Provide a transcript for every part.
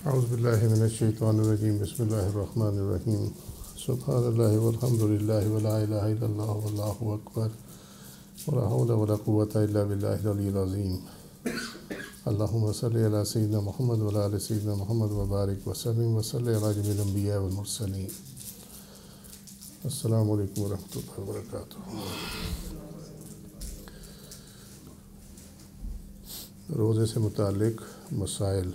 اعوذ باللہ من الشیطان الرجیم بسم اللہ الرحمن الرحیم سبحان اللہ والحمد للہ ولا الہ الا اللہ واللہ اکبر ولا حول ولا قوة الا باللہ العلی العظیم اللہم صلی علی سیدنا محمد وعلی آل سیدنا محمد وبارک وسلم وصلی علی جمیع الانبیاء والمرسلین۔ السلام علیکم ورحمۃ اللہ وبرکاتہ۔ روزے سے متعلق مسائل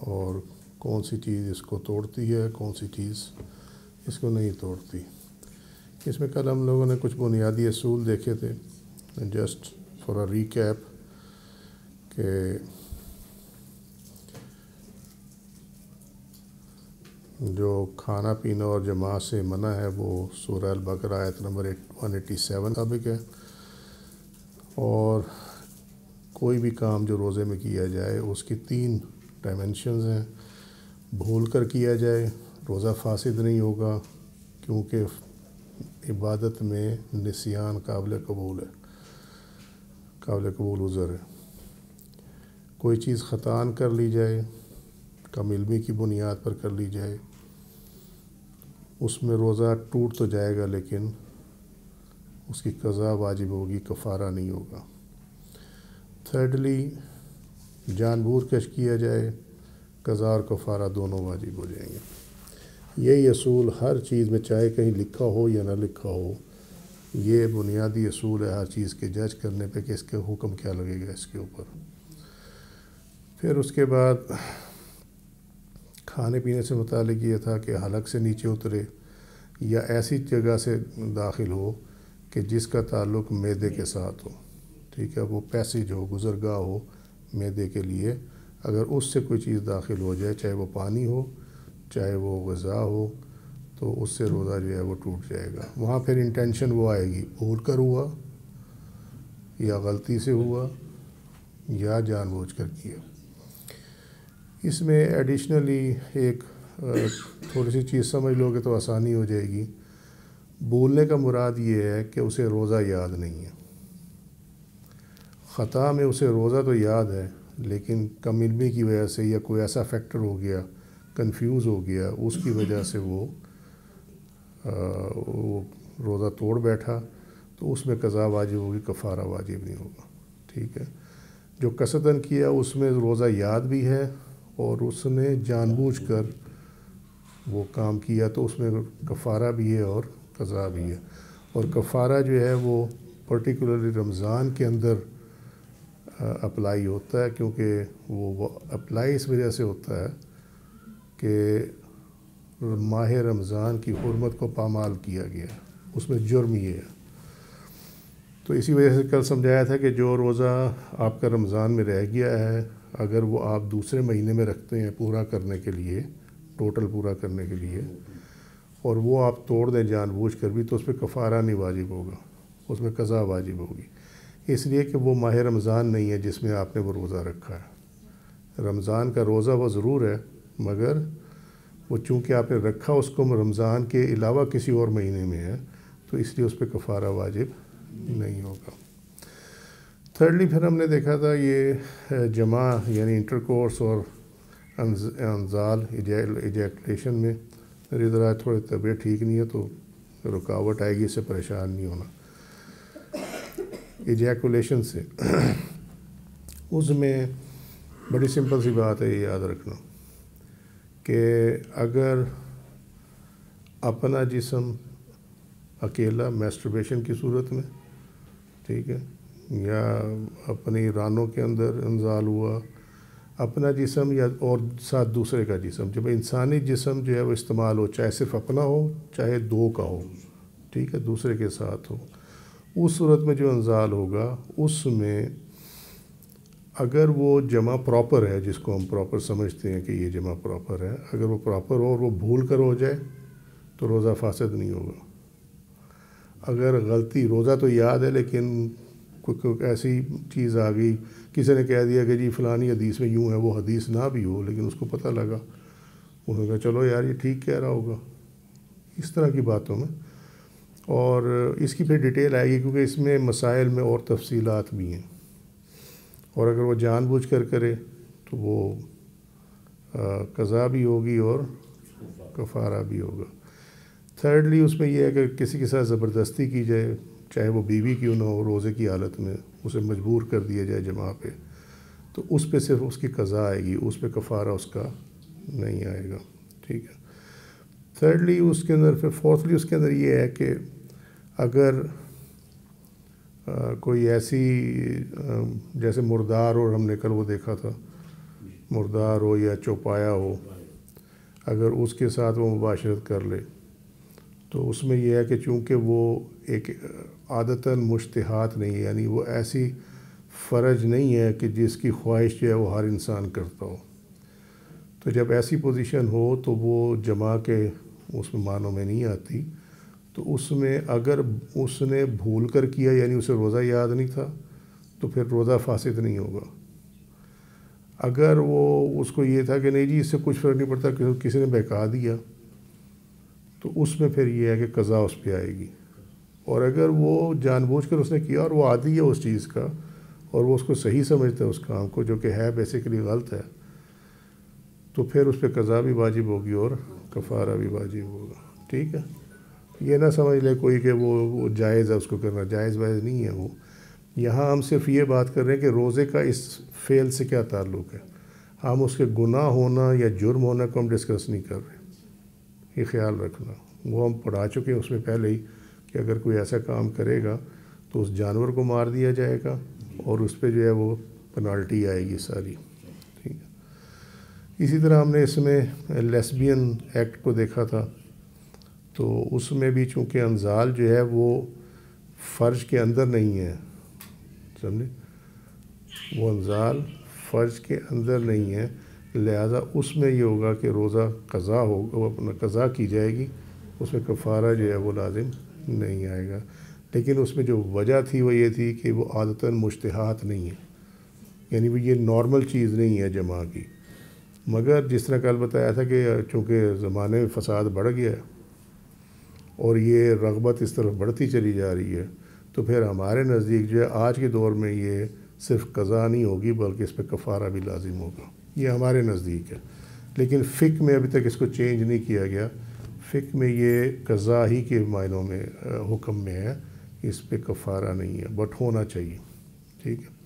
اور کون سی چیز اس کو توڑتی ہے، کون سی چیز اس کو نہیں توڑتی۔ اس میں کل ہم لوگوں نے کچھ بنیادی اصول دیکھے تھے، جسٹ فار اے ریکیپ، کہ جو کھانا پینا اور جماع سے منع ہے وہ سورہ البقرہ آیت نمبر 187 مطابق ہے، اور کوئی بھی کام جو روزے میں کیا جائے اس کی 3 ڈائمنشنز ہیں۔ بھول کر کیا جائے روزہ فاسد نہیں ہوگا، کیونکہ عبادت میں نسیان قابل قبول ہے، قابل قبول عذر ہے۔ کوئی چیز خطاً کر لی جائے، کم علمی کی بنیاد پر کر لی جائے، اس میں روزہ ٹوٹ تو جائے گا لیکن اس کی قضا واجب ہوگی، کفارہ نہیں ہوگا۔ تھرڈلی، جان بوجھ کر کیا جائے قضا اور کفارہ دونوں واجب ہو جائیں گے۔ یہی اصول ہر چیز میں، چاہے کہیں لکھا ہو یا نہ لکھا ہو، یہ بنیادی اصول ہے ہر چیز کے جج کرنے پہ کہ اس کے حکم کیا لگے گا اس کے اوپر۔ پھر اس کے بعد کھانے پینے سے متعلق یہ تھا کہ حلق سے نیچے اترے یا ایسی جگہ سے داخل ہو کہ جس کا تعلق معدے کے ساتھ ہو، ٹھیک ہے، وہ پیسیج ہو، گزرگاہ ہو معدے کے لیے، اگر اس سے کوئی چیز داخل ہو جائے، چاہے وہ پانی ہو چاہے وہ غذا ہو، تو اس سے روزہ جو ہے وہ ٹوٹ جائے گا۔ وہاں پھر انٹینشن وہ آئے گی، بھول کر ہوا یا غلطی سے ہوا یا جان بوجھ کر کیا۔ اس میں ایڈیشنلی ایک تھوڑی سی چیز سمجھ لو گے تو آسانی ہو جائے گی۔ بھولنے کا مراد یہ ہے کہ اسے روزہ یاد نہیں ہے۔ خطا میں اسے روزہ تو یاد ہے لیکن کم علمی کی وجہ سے یا کوئی ایسا فیکٹر ہو گیا، کنفیوز ہو گیا، اس کی وجہ سے وہ روزہ توڑ بیٹھا، تو اس میں قضا واجب ہوگی، کفارہ واجب نہیں ہوگا، ٹھیک ہے۔ جو قصداً کیا اس میں روزہ یاد بھی ہے اور اس نے جان بوجھ کر وہ کام کیا، تو اس میں کفارہ بھی ہے اور قضا بھی ہے۔ اور کفارہ جو ہے وہ پرٹیکولرلی رمضان کے اندر اپلائی ہوتا ہے، کیونکہ وہ اپلائی اس وجہ سے ہوتا ہے کہ ماہ رمضان کی حرمت کو پامال کیا گیا، اس میں جرم یہ ہے۔ تو اسی وجہ سے کل سمجھایا تھا کہ جو روزہ آپ کا رمضان میں رہ گیا ہے، اگر وہ آپ دوسرے مہینے میں رکھتے ہیں پورا کرنے کے لیے، ٹوٹل پورا کرنے کے لیے، اور وہ آپ توڑ دیں جان بوجھ کر بھی، تو اس پہ کفارہ نہیں واجب ہوگا، اس میں قضا واجب ہوگی، اس لیے کہ وہ ماہ رمضان نہیں ہے جس میں آپ نے وہ روزہ رکھا ہے۔ رمضان کا روزہ وہ ضرور ہے، مگر وہ چونکہ آپ نے رکھا اس کو رمضان کے علاوہ کسی اور مہینے میں ہے، تو اس لیے اس پہ کفارہ واجب نہیں ہوگا۔ تھرڈلی پھر ہم نے دیکھا تھا یہ جماع یعنی انٹر کورس اور انزال ایجیکولیشن میں، میری ذرا تھوڑی طبیعت ٹھیک نہیں ہے تو رکاوٹ آئے گی، اس سے پریشان نہیں ہونا۔ ایجیکولیشن سے اس میں بڑی سمپل سی بات ہے، یہ یاد رکھنا کہ اگر اپنا جسم اکیلا میسٹربیشن کی صورت میں، ٹھیک ہے، یا اپنی رانوں کے اندر انزال ہوا، اپنا جسم یا اور ساتھ دوسرے کا جسم، جب انسانی جسم جو ہے وہ استعمال ہو، چاہے صرف اپنا ہو چاہے 2 کا ہو، ٹھیک ہے، دوسرے کے ساتھ ہو، اس صورت میں جو انزال ہوگا اس میں اگر وہ جمع پراپر ہے، جس کو ہم پراپر سمجھتے ہیں کہ یہ جمع پراپر ہے، اگر وہ پراپر ہو اور وہ بھول کر ہو جائے تو روزہ فاسد نہیں ہوگا۔ اگر غلطی، روزہ تو یاد ہے لیکن کوئی ایسی چیز آ گئی، کسی نے کہہ دیا کہ جی فلانی حدیث میں یوں ہے، وہ حدیث نہ بھی ہو لیکن اس کو پتہ لگا، اس نے کہا چلو یار یہ ٹھیک کہہ رہا ہوگا، اس طرح کی باتوں میں۔ اور اس کی پھر ڈیٹیل آئے گی کیونکہ اس میں مسائل میں اور تفصیلات بھی ہیں، اور اگر وہ جان بوجھ کر کرے تو وہ قضا بھی ہوگی اور کفارہ بھی ہوگا۔ تھرڈلی اس میں یہ ہے کہ کسی کے ساتھ زبردستی کی جائے، چاہے وہ بیوی کیوں نہ ہو، روزے کی حالت میں اسے مجبور کر دیا جائے جماع پہ، تو اس پہ صرف اس کی قضا آئے گی، اس پہ کفارہ اس کا نہیں آئے گا، ٹھیک ہے۔ تھرڈلی اس کے اندر، پھر فورتھلی اس کے اندر یہ ہے کہ اگر کوئی ایسی جیسے مردار، اور ہم نے کل وہ دیکھا تھا، مردار ہو یا چوپایا ہو، اگر اس کے ساتھ وہ مباشرت کر لے تو اس میں یہ ہے کہ چونکہ وہ ایک عادتاً مشتہات نہیں ہے، یعنی وہ ایسی فرج نہیں ہے کہ جس کی خواہش جو ہے وہ ہر انسان کرتا ہو، تو جب ایسی پوزیشن ہو تو وہ جماع کے اس معنوں میں نہیں آتی، تو اس میں اگر اس نے بھول کر کیا، یعنی اسے روزہ یاد نہیں تھا، تو پھر روزہ فاسد نہیں ہوگا۔ اگر وہ اس کو یہ تھا کہ نہیں جی اس سے کچھ فرق نہیں پڑتا، کسی نے بہکا دیا، تو اس میں پھر یہ ہے کہ قضا اس پہ آئے گی۔ اور اگر وہ جان بوجھ کر اس نے کیا اور وہ عادی ہے اس چیز کا، اور وہ اس کو صحیح سمجھتا ہے اس کام کو، جو کہ ہے بیسیکلی غلط ہے، تو پھر اس پہ قضا بھی واجب ہوگی اور کفارہ بھی واجب ہوگا، ٹھیک ہے۔ یہ نہ سمجھ لے کوئی کہ وہ جائز ہے اس کو کرنا، جائز وائز نہیں ہے وہ۔ یہاں ہم صرف یہ بات کر رہے ہیں کہ روزے کا اس فعل سے کیا تعلق ہے، ہم اس کے گناہ ہونا یا جرم ہونا کو ہم ڈسکس نہیں کر رہے، یہ خیال رکھنا۔ وہ ہم پڑھا چکے ہیں اس میں پہلے ہی کہ اگر کوئی ایسا کام کرے گا تو اس جانور کو مار دیا جائے گا، اور اس پہ جو ہے وہ پنالٹی آئے گی ساری، ٹھیک ہے۔ اسی طرح ہم نے اس میں لیسبین ایکٹ کو دیکھا تھا، تو اس میں بھی چونکہ انزال جو ہے وہ فرج کے اندر نہیں ہے، سمجھے، وہ انزال فرج کے اندر نہیں ہے، لہذا اس میں یہ ہوگا کہ روزہ قضا ہوگا، وہ اپنا قضا کی جائے گی، اس میں کفارہ جو ہے وہ لازم نہیں آئے گا۔ لیکن اس میں جو وجہ تھی وہ یہ تھی کہ وہ عادتاً مشتہات نہیں ہے، یعنی وہ یہ نارمل چیز نہیں ہے جماع کی۔ مگر جس طرح کل بتایا تھا کہ چونکہ زمانے میں فساد بڑھ گیا ہے اور یہ رغبت اس طرف بڑھتی چلی جا رہی ہے، تو پھر ہمارے نزدیک جو ہے آج کے دور میں یہ صرف قضا نہیں ہوگی بلکہ اس پہ کفارہ بھی لازم ہوگا، یہ ہمارے نزدیک ہے۔ لیکن فقہ میں ابھی تک اس کو چینج نہیں کیا گیا، فقہ میں یہ قضا ہی کے معنوں میں حکم میں ہے، اس پہ کفارہ نہیں ہے، بٹ ہونا چاہیے، ٹھیک ہے۔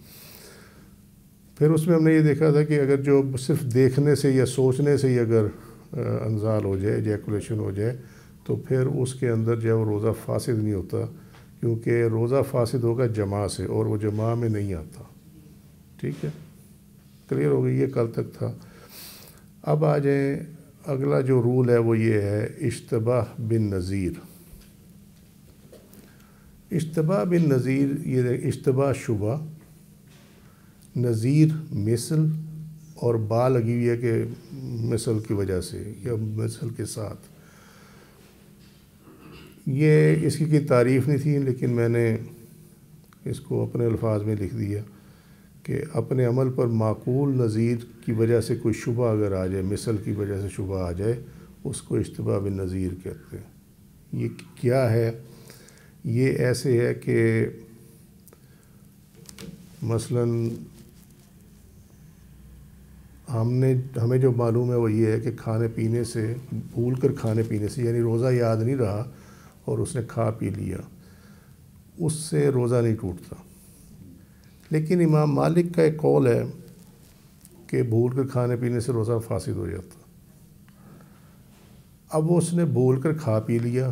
پھر اس میں ہم نے یہ دیکھا تھا کہ اگر جو صرف دیکھنے سے یا سوچنے سے ہی اگر انزال ہو جائے، ایجیکولیشن ہو جائے، تو پھر اس کے اندر جو ہے وہ روزہ فاسد نہیں ہوتا، کیونکہ روزہ فاسد ہوگا جماع سے، اور وہ جماع میں نہیں آتا، ٹھیک ہے۔ کلیئر ہو گئی، یہ کل تک تھا۔ اب آ جائیں، اگلا جو رول ہے وہ یہ ہے اشتباہ بن نظیر۔ اشتباہ بن نظیر، یہ اشتباہ شبہ، نظیر مثل، اور با لگی ہوئی ہے کہ مثل کی وجہ سے یا مثل کے ساتھ۔ یہ اس کی تعریف نہیں تھی، لیکن میں نے اس کو اپنے الفاظ میں لکھ دیا کہ اپنے عمل پر معقول نظیر کی وجہ سے کوئی شبہ اگر آ جائے، مثل کی وجہ سے شبہ آ جائے، اس کو اشتباہ بن نظیر کہتے ہیں۔ یہ کیا ہے؟ یہ ایسے ہے کہ مثلاً ہمیں جو معلوم ہے وہ یہ ہے کہ کھانے پینے سے، بھول کر کھانے پینے سے، یعنی روزہ یاد نہیں رہا اور اس نے کھا پی لیا، اس سے روزہ نہیں ٹوٹتا۔ لیکن امام مالک کا ایک قول ہے کہ بھول کر کھانے پینے سے روزہ فاسد ہو جاتا۔ اب اس نے بھول کر کھا پی لیا،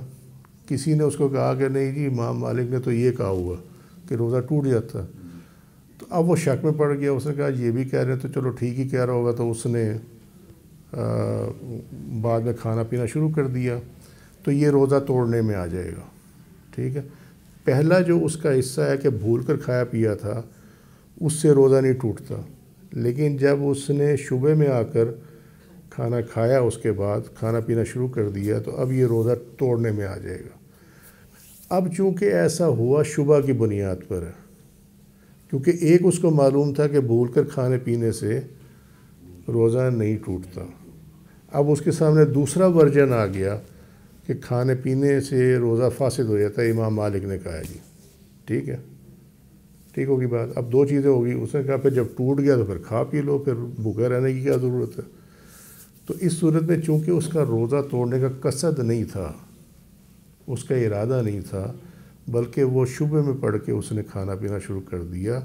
کسی نے اس کو کہا کہ نہیں جی امام مالک نے تو یہ کہا ہوا کہ روزہ ٹوٹ جاتا، تو اب وہ شک میں پڑ گیا، اس نے کہا یہ بھی کہہ رہے ہیں تو چلو ٹھیک ہی کہہ رہا ہوگا، تو اس نے بعد میں کھانا پینا شروع کر دیا، تو یہ روزہ توڑنے میں آ جائے گا، ٹھیک ہے۔ پہلا جو اس کا حصہ ہے کہ بھول کر کھایا پیا تھا، اس سے روزہ نہیں ٹوٹتا، لیکن جب اس نے شبے میں آ کر کھانا کھایا، اس کے بعد کھانا پینا شروع کر دیا، تو اب یہ روزہ توڑنے میں آ جائے گا۔ اب چونکہ ایسا ہوا شبہ کی بنیاد پر ہے، کیونکہ ایک اس کو معلوم تھا کہ بھول کر کھانے پینے سے روزہ نہیں ٹوٹتا، اب اس کے سامنے دوسرا ورژن آ گیا کہ کھانے پینے سے روزہ فاسد ہو جاتا ہے، امام مالک نے کہا جی ٹھیک ہے، ٹھیک ہوگی بات۔ اب دو چیزیں ہوگی، اس نے کہا پھر جب ٹوٹ گیا تو پھر کھا پی لو، پھر بھوکے رہنے کی کیا ضرورت ہے۔ تو اس صورت میں چونکہ اس کا روزہ توڑنے کا قصد نہیں تھا، اس کا ارادہ نہیں تھا، بلکہ وہ شبہ میں پڑھ کے اس نے کھانا پینا شروع کر دیا،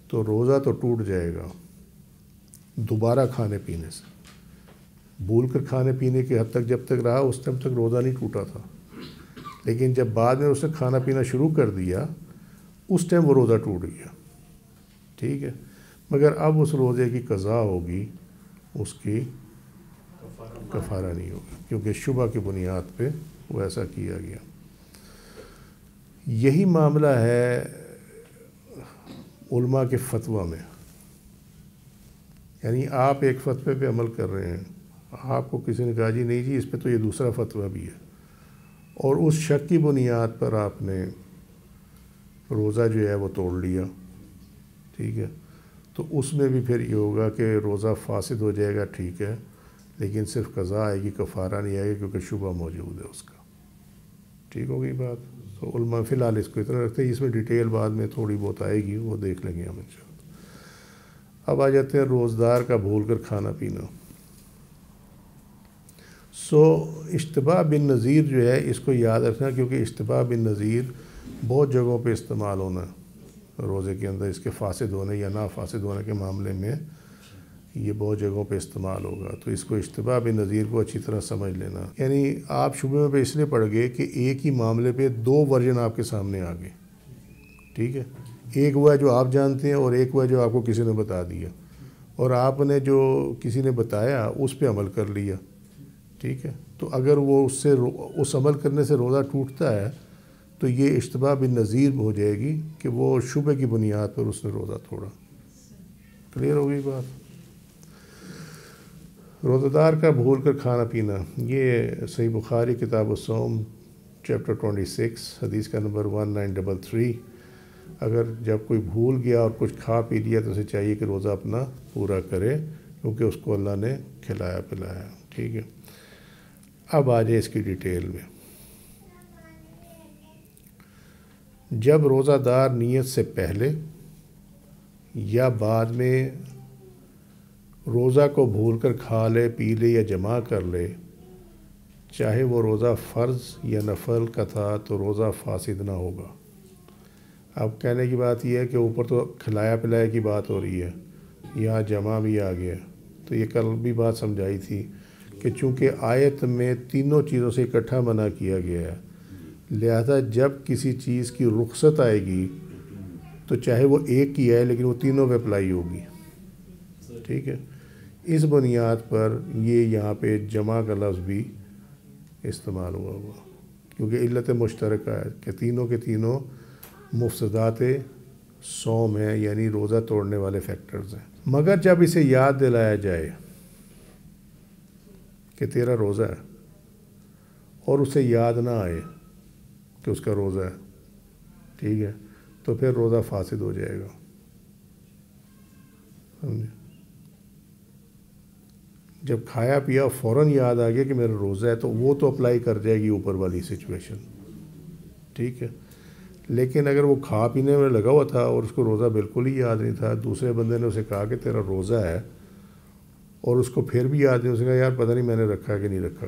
تو روزہ تو ٹوٹ جائے گا دوبارہ کھانے پینے سے۔ بھول کر کھانے پینے کی حد تک جب تک رہا اس ٹائم تک روزہ نہیں ٹوٹا تھا، لیکن جب بعد میں اس نے کھانا پینا شروع کر دیا اس ٹائم وہ روزہ ٹوٹ گیا، ٹھیک ہے۔ مگر اب اس روزے کی قضا ہوگی، اس کی کفارہ نہیں ہوگا، کیونکہ شبہ کی بنیاد پہ وہ ایسا کیا گیا۔ یہی معاملہ ہے علماء کے فتویٰ میں، یعنی آپ ایک فتوے پہ عمل کر رہے ہیں، آپ کو کسی نے کہا نہیں جی اس پہ تو یہ دوسرا فتویٰ بھی ہے، اور اس شک کی بنیاد پر آپ نے روزہ جو ہے وہ توڑ لیا، ٹھیک ہے، تو اس میں بھی پھر یہ ہوگا کہ روزہ فاسد ہو جائے گا، ٹھیک ہے، لیکن صرف قضا آئے گی، کفارہ نہیں آئے گا، کیونکہ شبہ موجود ہے اس کا، ٹھیک ہو گئی بات۔ تو علماء فی الحال اس کو اتنا رکھتے ہیں، اس میں ڈیٹیل بعد میں تھوڑی بہت آئے گی، وہ دیکھ لیں گے ہم انشاءاللہ۔ اب آ جاتے ہیں روزدار کا بھول کر کھانا پینا۔ اشتباہ بن نظیر جو ہے اس کو یاد رکھنا، کیونکہ اشتباہ بن نظیر بہت جگہوں پہ استعمال ہونا روزے کے اندر، اس کے فاسد ہونے یا نا فاسد ہونے کے معاملے میں یہ بہت جگہوں پہ استعمال ہوگا، تو اس کو اشتباہ بن نظیر کو اچھی طرح سمجھ لینا۔ یعنی آپ شبہ میں پہ اس لیے پڑ گئے کہ ایک ہی معاملے پہ دو ورژن آپ کے سامنے آ گئے، ٹھیک ہے، ایک وہ ہے جو آپ جانتے ہیں اور ایک وہ ہے جو آپ کو کسی نے بتا دیا، اور آپ نے جو کسی نے بتایا اس پہ عمل کر لیا، ٹھیک ہے۔ تو اگر وہ اس عمل کرنے سے روزہ ٹوٹتا ہے تو یہ اشتباہ بن نظیر ہو جائے گی کہ وہ شبہ کی بنیاد پر اس نے روزہ توڑا۔ کلیئر ہو گئی بات؟ روزہ دار کا بھول کر کھانا پینا، یہ صحیح بخاری کتاب الصوم چیپٹر 26 حدیث کا نمبر 1933۔ اگر جب کوئی بھول گیا اور کچھ کھا پی لیا تو اسے چاہیے کہ روزہ اپنا پورا کرے، کیونکہ اس کو اللہ نے کھلایا پلایا، ٹھیک ہے۔ اب آ جائے اس کی ڈیٹیل میں۔ جب روزہ دار نیت سے پہلے یا بعد میں روزہ کو بھول کر کھا لے، پی لے یا جمع کر لے، چاہے وہ روزہ فرض یا نفل کا تھا، تو روزہ فاسد نہ ہوگا۔ اب کہنے کی بات یہ ہے کہ اوپر تو کھلایا پلایا کی بات ہو رہی ہے، یہاں جمع بھی آ گیا، تو یہ کل بھی بات سمجھائی تھی کہ چونکہ آیت میں تینوں چیزوں سے اکٹھا منع کیا گیا ہے، لہذا جب کسی چیز کی رخصت آئے گی تو چاہے وہ ایک کی ہے لیکن وہ تینوں پہ اپلائی ہوگی، ٹھیک ہے۔ اس بنیاد پر یہ یہاں پہ جمع کا لفظ بھی استعمال ہوا، کیونکہ علت مشترکہ ہے کہ تینوں کے تینوں مفسدات صوم ہیں، یعنی روزہ توڑنے والے فیکٹرز ہیں۔ مگر جب اسے یاد دلایا جائے کہ تیرا روزہ ہے اور اسے یاد نہ آئے کہ اس کا روزہ ہے، ٹھیک ہے، تو پھر روزہ فاسد ہو جائے گا، سمجھے۔ جب کھایا پیا فوراً یاد آ گیا کہ میرا روزہ ہے تو وہ تو اپلائی کر جائے گی اوپر والی سچویشن، ٹھیک ہے۔ لیکن اگر وہ کھا پینے میں لگا ہوا تھا اور اس کو روزہ بالکل ہی یاد نہیں تھا، دوسرے بندے نے اسے کہا کہ تیرا روزہ ہے اور اس کو پھر بھی یاد نہیں، اس نے کہا یار پتہ نہیں میں نے رکھا کہ نہیں رکھا،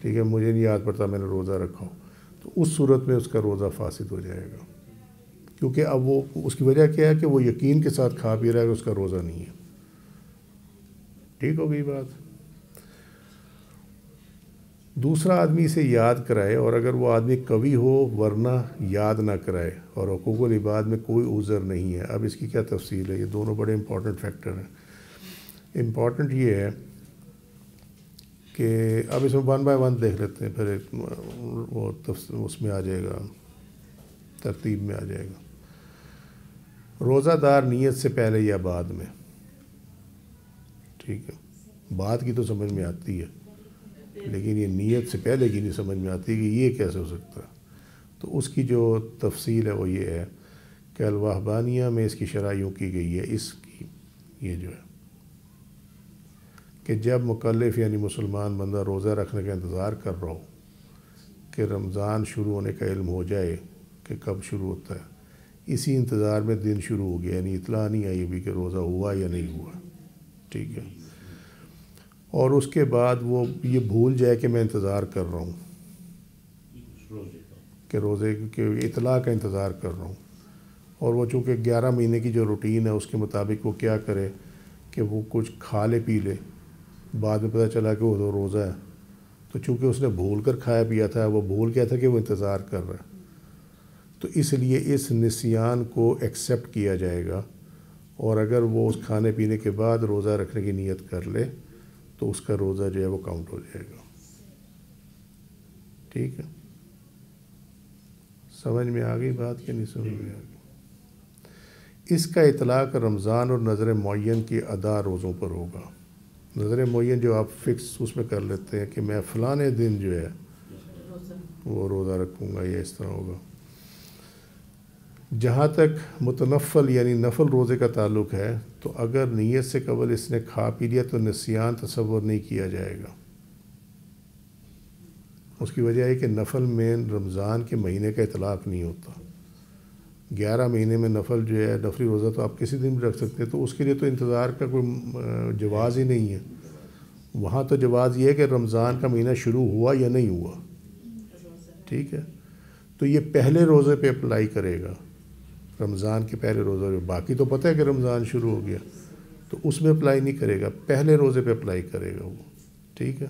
ٹھیک ہے، مجھے نہیں یاد پڑتا میں نے روزہ رکھا ہو، تو اس صورت میں اس کا روزہ فاسد ہو جائے گا، کیونکہ اب وہ اس کی وجہ کیا ہے کہ وہ یقین کے ساتھ کھا پی رہا ہے کہ اس کا روزہ نہیں ہے، ٹھیک ہو گئی بات۔ دوسرا آدمی اسے یاد کرائے، اور اگر وہ آدمی قوی ہو ورنہ یاد نہ کرائے، اور حقوق العباد میں کوئی عذر نہیں ہے۔ اب اس کی کیا تفصیل ہے؟ یہ دونوں بڑے امپورٹنٹ فیکٹر ہیں۔ امپورٹنٹ یہ ہے کہ اب اس میں 1 بائی 1 دیکھ لیتے ہیں، پھر وہ اس میں آ جائے گا، ترتیب میں آ جائے گا۔ روزہ دار نیت سے پہلے یا بعد میں، ٹھیک ہے، بعد کی تو سمجھ میں آتی ہے لیکن یہ نیت سے پہلے کی نہیں سمجھ میں آتی کہ یہ کیسے ہو سکتا ہے۔ تو اس کی جو تفصیل ہے وہ یہ ہے کہ الوہبانیہ میں اس کی شرح یوں کی گئی ہے، اس کی یہ جو ہے کہ جب مکلف یعنی مسلمان بندہ روزہ رکھنے کا انتظار کر رہا ہو کہ رمضان شروع ہونے کا علم ہو جائے کہ کب شروع ہوتا ہے، اسی انتظار میں دن شروع ہو گیا، یعنی اطلاع نہیں آئی ابھی کہ روزہ ہوا یا نہیں ہوا، ٹھیک ہے، اور اس کے بعد وہ یہ بھول جائے کہ میں انتظار کر رہا ہوں، کہ روزے کے اطلاع کا انتظار کر رہا ہوں، اور وہ چونکہ 11 مہینے کی جو روٹین ہے اس کے مطابق وہ کیا کرے کہ وہ کچھ کھا لے پی لے، بعد میں پتہ چلا کہ وہ تو روزہ ہے، تو چونکہ اس نے بھول کر کھایا پیا تھا، وہ بھول گیا تھا کہ وہ انتظار کر رہا ہے، تو اس لیے اس نسیان کو ایکسیپٹ کیا جائے گا، اور اگر وہ اس کھانے پینے کے بعد روزہ رکھنے کی نیت کر لے تو اس کا روزہ جو ہے وہ کاؤنٹ ہو جائے گا۔ ٹھیک ہے، سمجھ میں آ گئی بات کہ نہیں سمجھ میں آ گئی؟ اس کا اطلاق رمضان اور نظر معین کے ادا روزوں پر ہوگا۔ نظر معین جو آپ فکس اس میں کر لیتے ہیں کہ میں فلانے دن جو ہے وہ روزہ رکھوں گا یا اس طرح ہوگا۔ جہاں تک متنفل یعنی نفل روزے کا تعلق ہے تو اگر نیت سے قبل اس نے کھا پی لیا تو نسیان تصور نہیں کیا جائے گا۔ اس کی وجہ ہے کہ نفل میں رمضان کے مہینے کا اطلاق نہیں ہوتا۔ 11 مہینے میں نفل جو ہے نفلی روزہ تو آپ کسی دن بھی رکھ سکتے ہیں، تو اس کے لیے تو انتظار کا کوئی جواز ہی نہیں ہے۔ وہاں تو جواز یہ ہے کہ رمضان کا مہینہ شروع ہوا یا نہیں ہوا۔ ٹھیک ہے، تو یہ پہلے روزے پہ اپلائی کرے گا، رمضان کے پہلے روزے، باقی تو پتہ ہے کہ رمضان شروع ہو گیا تو اس میں اپلائی نہیں کرے گا، پہلے روزے پہ اپلائی کرے گا وہ۔ ٹھیک ہے،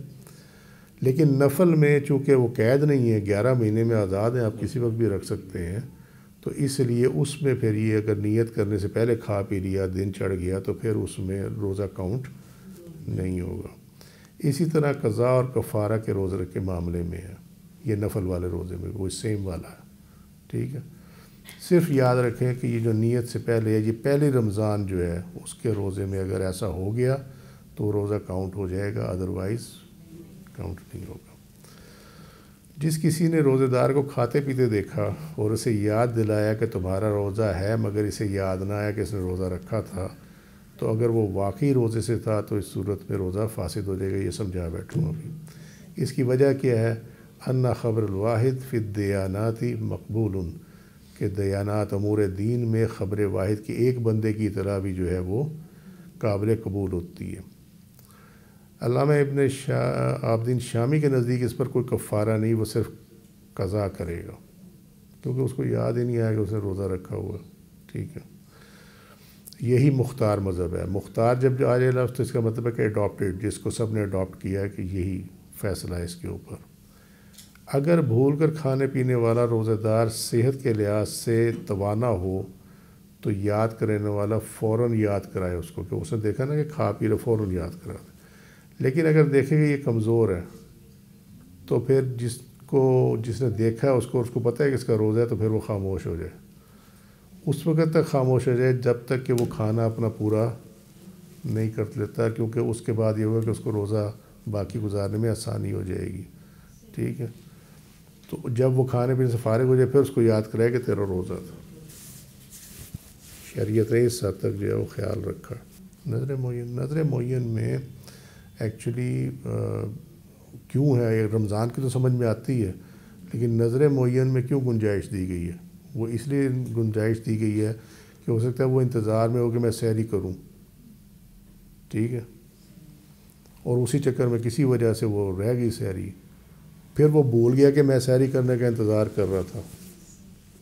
لیکن نفل میں چونکہ وہ قید نہیں ہے، 11 مہینے میں آزاد ہیں، آپ کسی وقت بھی رکھ سکتے ہیں، تو اس لیے اس میں پھر یہ اگر نیت کرنے سے پہلے کھا پی لیا، دن چڑھ گیا، تو پھر اس میں روزہ کاؤنٹ نہیں ہوگا۔ اسی طرح قضاء اور کفارہ کے روزے کے معاملے میں ہے، یہ نفل والے روزے میں وہ سیم والا ہے۔ ٹھیک ہے، صرف یاد رکھیں کہ یہ جو نیت سے پہلے ہے، یہ پہلی رمضان جو ہے اس کے روزے میں اگر ایسا ہو گیا تو روزہ کاؤنٹ ہو جائے گا، ادروائز کاؤنٹ نہیں ہوگا۔ جس کسی نے روزے دار کو کھاتے پیتے دیکھا اور اسے یاد دلایا کہ تمہارا روزہ ہے مگر اسے یاد نہ آیا کہ اس نے روزہ رکھا تھا، تو اگر وہ واقعی روزے سے تھا تو اس صورت میں روزہ فاسد ہو جائے گا۔ یہ سمجھا بیٹھوں ابھی۔ اس کی وجہ کیا ہے؟ ان خبر الواحد فی الدیانات مقبول، کہ دیانات امور دین میں خبر واحد کی ایک بندے کی اطلاع بھی جو ہے وہ قابل قبول ہوتی ہے۔ علامہ ابن عابدین شامی کے نزدیک اس پر کوئی کفارہ نہیں، وہ صرف قضا کرے گا، کیونکہ اس کو یاد ہی نہیں آیا کہ اس نے روزہ رکھا ہوا۔ ٹھیک ہے، یہی مختار مذہب ہے۔ مختار جب جو آ جائے لفظ تو اس کا مطلب ہے کہ اڈاپٹیڈ، جس کو سب نے اڈاپٹ کیا ہے کہ یہی فیصلہ ہے اس کے اوپر۔ اگر بھول کر کھانے پینے والا روزہ دار صحت کے لحاظ سے توانا ہو تو یاد کرنے والا فوراً یاد کرائے اس کو، کہ اس نے دیکھا نا کہ کھا پی رہے، فوراً یاد کرا دے۔ لیکن اگر دیکھے کہ یہ کمزور ہے تو پھر جس نے دیکھا ہے اس کو پتہ ہے کہ اس کا روزہ ہے، تو پھر وہ خاموش ہو جائے، اس وقت تک خاموش ہو جائے جب تک کہ وہ کھانا اپنا پورا نہیں کر لیتا، کیونکہ اس کے بعد یہ ہوگا کہ اس کو روزہ باقی گزارنے میں آسانی ہو جائے گی۔ ٹھیک ہے، تو جب وہ کھانے پینے سے فارغ ہو جائے پھر اس کو یاد کرے کہ تیرا روزہ تھا۔ شریعت نے اس حد تک جو ہے وہ خیال رکھا۔ نظر معین میں ایکچولی کیوں ہے، رمضان کی تو سمجھ میں آتی ہے، لیکن نظر معین میں کیوں گنجائش دی گئی ہے؟ وہ اس لیے گنجائش دی گئی ہے کہ ہو سکتا ہے وہ انتظار میں ہو کہ میں سحری کروں، ٹھیک ہے، اور اسی چکر میں کسی وجہ سے وہ رہ گئی سحری، پھر وہ بھول گیا کہ میں سحری کرنے کا انتظار کر رہا تھا،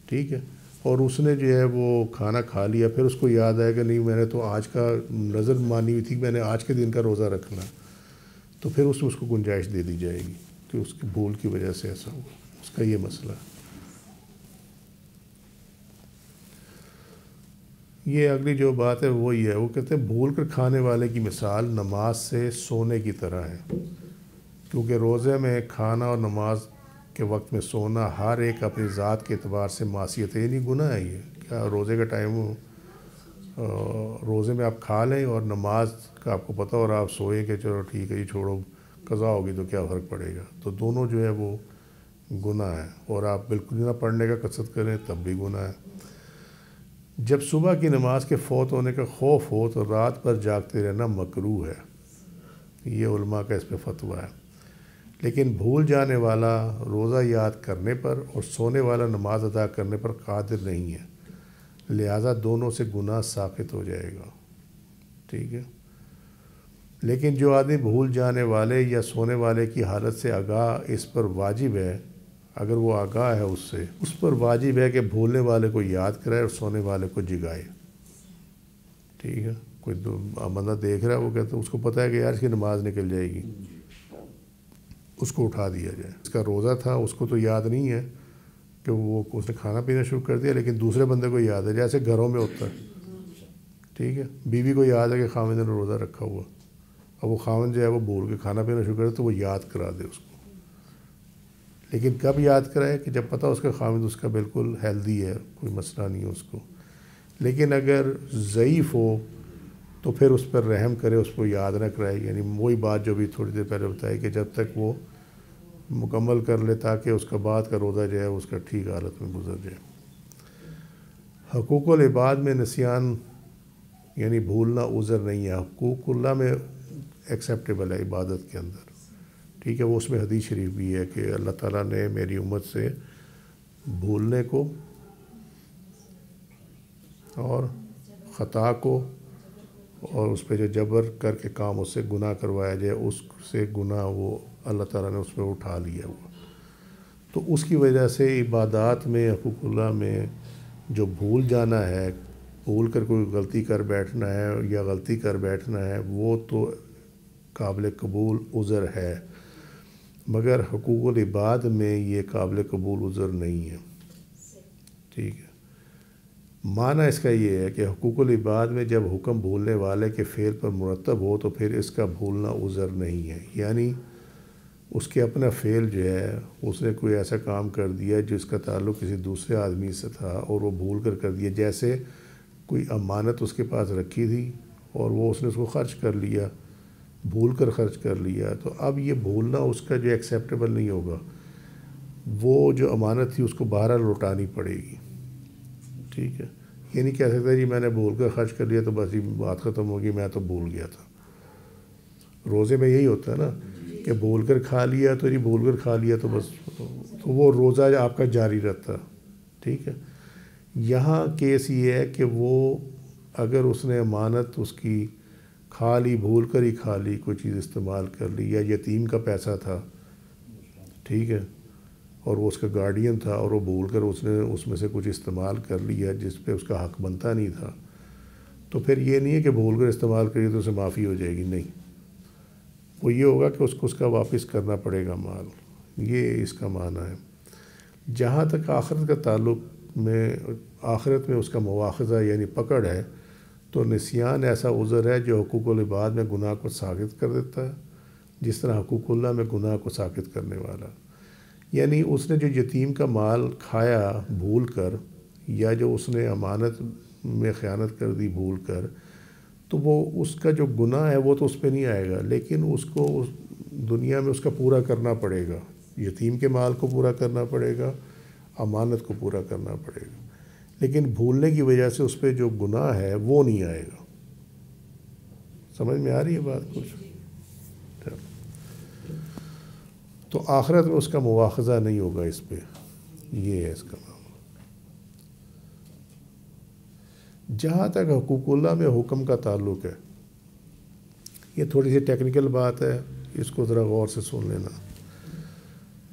ٹھیک ہے، اور اس نے جو ہے وہ کھانا کھا لیا، پھر اس کو یاد آیا کہ نہیں میں نے تو آج کا نظر مانی ہوئی تھی، میں نے آج کے دن کا روزہ رکھنا، تو پھر اس کو گنجائش دے دی جائے گی کہ اس کی بھول کی وجہ سے ایسا ہوا، اس کا یہ مسئلہ ہے۔ یہ اگلی جو بات ہے وہی ہے، وہ کہتے ہیں بھول کر کھانے والے کی مثال نماز سے سونے کی طرح ہے، کیونکہ روزے میں کھانا اور نماز کے وقت میں سونا ہر ایک اپنی ذات کے اعتبار سے معصیت ہے، نہیں گناہ ہے۔ یہ کیا روزے کا ٹائم روزے میں آپ کھا لیں اور نماز کا آپ کو پتہ اور آپ سوئیں کہ چلو ٹھیک ہے جی چھوڑو قضا ہوگی تو کیا فرق پڑے گا، تو دونوں جو ہے وہ گناہ ہے، اور آپ بالکل نہ پڑھنے کا قصد کریں تب بھی گناہ ہے۔ جب صبح کی نماز کے فوت ہونے کا خوف ہو تو رات بھر جاگتے رہنا مکروہ ہے، یہ علماء کا اس پہ فتویٰ ہے، لیکن بھول جانے والا روزہ یاد کرنے پر اور سونے والا نماز ادا کرنے پر قادر نہیں ہے، لہٰذا دونوں سے گناہ ساقط ہو جائے گا، ٹھیک ہے۔ لیکن جو آدمی بھول جانے والے یا سونے والے کی حالت سے آگاہ اس پر واجب ہے، اگر وہ آگاہ ہے اس پر واجب ہے کہ بھولنے والے کو یاد کرائے اور سونے والے کو جگائے. ٹھیک ہے، کوئی بندہ دیکھ رہا ہے، وہ کہتا ہے، اس کو پتہ ہے کہ یار اس کی نماز نکل جائے گی، اس کو اٹھا دیا جائے. اس کا روزہ تھا، اس کو تو یاد نہیں ہے کہ اس نے کھانا پینا شروع کر دیا، لیکن دوسرے بندے کو یاد ہے. جیسے گھروں میں ہوتا ہے، ٹھیک ہے، بیوی کو یاد ہے کہ خاوند نے روزہ رکھا ہوا، اب وہ خاوند جو ہے وہ بھول کے کھانا پینا شروع کرے تو وہ یاد کرا دے اس کو. لیکن کب یاد کرائے؟ کہ جب پتہ اس کا خاوند اس کا بالکل ہیلدی ہے، کوئی مسئلہ نہیں ہے اس کو. لیکن اگر ضعیف ہو تو پھر اس پر رحم کرے، اس کو یاد نہ کرائے. یعنی وہی بات جو بھی تھوڑی دیر پہلے بتائی کہ جب تک وہ مکمل کر لے تاکہ اس کا بعد کا روزہ جو ہے اس کا ٹھیک حالت میں گزر جائے. حقوق العباد میں نسیان یعنی بھولنا عذر نہیں ہے. حقوق اللہ میں ایکسیپٹیبل ہے عبادت کے اندر، ٹھیک ہے. وہ اس میں حدیث شریف بھی ہے کہ اللہ تعالیٰ نے میری امت سے بھولنے کو اور خطا کو اور اس پہ جو جبر کر کے کام اس سے گناہ کروایا جائے، اس سے گناہ وہ اللہ تعالیٰ نے اس پہ اٹھا لیا ہوا. تو اس کی وجہ سے عبادات میں حقوق اللہ میں جو بھول جانا ہے، بھول کر کوئی غلطی کر بیٹھنا ہے یا غلطی کر بیٹھنا ہے، وہ تو قابل قبول عذر ہے. مگر حقوق العباد میں یہ قابل قبول عذر نہیں ہے. ٹھیک ہے. معنی اس کا یہ ہے کہ حقوق العباد میں جب حکم بھولنے والے کے فعل پر مرتب ہو تو پھر اس کا بھولنا عذر نہیں ہے. یعنی اس کے اپنا فعل جو ہے، اس نے کوئی ایسا کام کر دیا جس کا تعلق کسی دوسرے آدمی سے تھا اور وہ بھول کر دیا. جیسے کوئی امانت اس کے پاس رکھی تھی اور وہ اس نے اس کو خرچ کر لیا، بھول کر خرچ کر لیا. تو اب یہ بھولنا اس کا جو ایکسیپٹیبل نہیں ہوگا. وہ جو امانت تھی اس کو بہرحال لوٹانی پڑے گی. ٹھیک ہے. یہ نہیں کہہ سکتا جی میں نے بھول کر خرچ کر لیا تو بس یہ بات ختم ہوگی، میں تو بھول گیا تھا. روزے میں یہی ہوتا ہے نا کہ بھول کر کھا لیا تو جی بھول کر کھا لیا تو بس، تو وہ روزہ آپ کا جاری رہتا. ٹھیک ہے. یہاں کیس یہ ہے کہ وہ اگر اس نے امانت اس کی کھا لی، بھول کر ہی کھا لی، کوئی چیز استعمال کر لی، یا یتیم کا پیسہ تھا، ٹھیک ہے، اور وہ اس کا گارڈین تھا اور وہ بھول کر اس نے اس میں سے کچھ استعمال کر لیا جس پہ اس کا حق بنتا نہیں تھا، تو پھر یہ نہیں ہے کہ بھول کر استعمال کریے تو اسے معافی ہو جائے گی. نہیں، وہ یہ ہوگا کہ اس کو اس کا واپس کرنا پڑے گا مال. یہ اس کا معنی ہے. جہاں تک آخرت کا تعلق میں، آخرت میں اس کا مواخذہ یعنی پکڑ ہے، تو نسیان ایسا عذر ہے جو حقوق العباد میں گناہ کو ساقط کر دیتا ہے، جس طرح حقوق اللہ میں گناہ کو ساقط کرنے والا. یعنی اس نے جو یتیم کا مال کھایا بھول کر، یا جو اس نے امانت میں خیانت کر دی بھول کر، تو وہ اس کا جو گناہ ہے وہ تو اس پہ نہیں آئے گا، لیکن اس کو دنیا میں اس کا پورا کرنا پڑے گا. یتیم کے مال کو پورا کرنا پڑے گا، امانت کو پورا کرنا پڑے گا. لیکن بھولنے کی وجہ سے اس پہ جو گناہ ہے وہ نہیں آئے گا. سمجھ میں آ رہی ہے بات کچھ؟ تو آخرت میں اس کا مواخذہ نہیں ہوگا اس پہ. یہ ہے اس کا معاملہ. جہاں تک حقوق اللہ میں حکم کا تعلق ہے، یہ تھوڑی سی ٹیکنیکل بات ہے، اس کو ذرا غور سے سن لینا.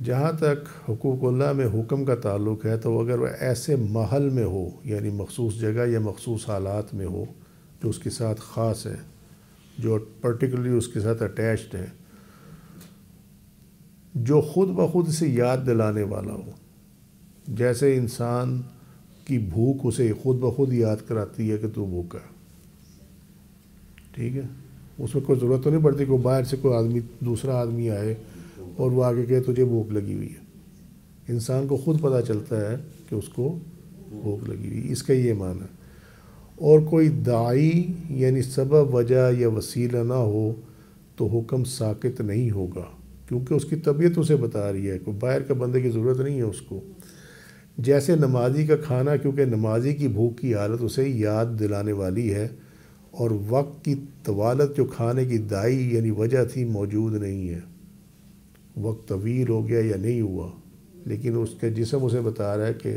جہاں تک حقوق اللہ میں حکم کا تعلق ہے تو اگر وہ ایسے محل میں ہو، یعنی مخصوص جگہ یا مخصوص حالات میں ہو جو اس کے ساتھ خاص ہے، جو پرٹیکولرلی اس کے ساتھ اٹیچڈ ہے، جو خود بخود سے یاد دلانے والا ہو، جیسے انسان کی بھوک اسے خود بخود یاد کراتی ہے کہ تو بھوکا. ٹھیک ہے. اس میں کوئی ضرورت تو نہیں پڑتی کہ باہر سے کوئی آدمی، دوسرا آدمی آئے اور وہ آگے کہے تجھے بھوک لگی ہوئی ہے. انسان کو خود پتہ چلتا ہے کہ اس کو بھوک لگی ہوئی. اس کا یہ معنی ہے. اور کوئی داعی یعنی سبب، وجہ یا وسیلہ نہ ہو تو حکم ساقط نہیں ہوگا، کیونکہ اس کی طبیعت اسے بتا رہی ہے. کوئی باہر کا بندے کی ضرورت نہیں ہے اس کو. جیسے نمازی کا کھانا، کیونکہ نمازی کی بھوک کی حالت اسے یاد دلانے والی ہے، اور وقت کی طوالت جو کھانے کی داعی یعنی وجہ تھی موجود نہیں ہے. وقت طویل ہو گیا یا نہیں ہوا، لیکن اس کا جسم اسے بتا رہا ہے کہ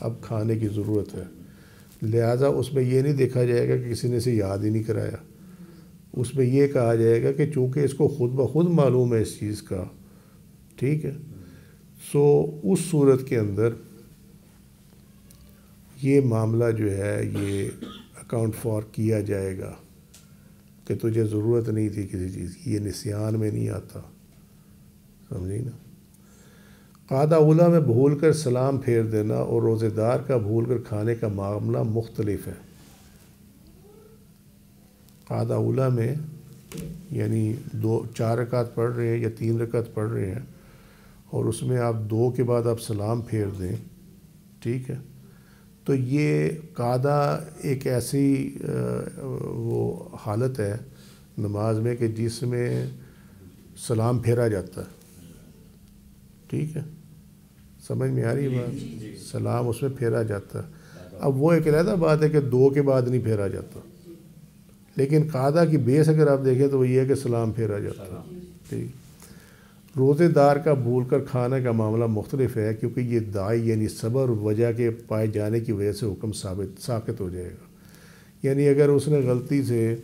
اب کھانے کی ضرورت ہے. لہٰذا اس میں یہ نہیں دیکھا جائے گا کہ کسی نے اسے یاد ہی نہیں کرایا. اس میں یہ کہا جائے گا کہ چونکہ اس کو خود بخود معلوم ہے اس چیز کا، ٹھیک ہے، سو اس صورت کے اندر یہ معاملہ جو ہے یہ اکاؤنٹ فار کیا جائے گا کہ تجھے ضرورت نہیں تھی کسی چیز کی، یہ نسیان میں نہیں آتا، سمجھی نا۔ قعدہ اولیٰ میں بھول کر سلام پھیر دینا اور روزے دار کا بھول کر کھانے کا معاملہ مختلف ہے۔ قعدہ اولیٰ میں یعنی 4 رکعت پڑھ رہے ہیں یا 3 رکعت پڑھ رہے ہیں اور اس میں آپ 2 کے بعد آپ سلام پھیر دیں، ٹھیک ہے، تو یہ قعدہ ایک ایسی وہ حالت ہے نماز میں کہ جس میں سلام پھیرا جاتا ہے، ٹھیک ہے، سمجھ میں آ رہی ہے بات، سلام اس میں پھیرا جاتا ہے۔ اب وہ ایک علیحدہ بات ہے کہ 2 کے بعد نہیں پھیرا جاتا، لیکن قعدہ کی بیس اگر آپ دیکھیں تو وہ یہ ہے کہ سلام پھیرا جاتا ہے، ٹھیک۔ روزے دار کا بھول کر کھانے کا معاملہ مختلف ہے کیونکہ یہ داعی یعنی صبر وجہ کے پائے جانے کی وجہ سے حکم ساقط ہو جائے گا۔ یعنی اگر اس نے غلطی سے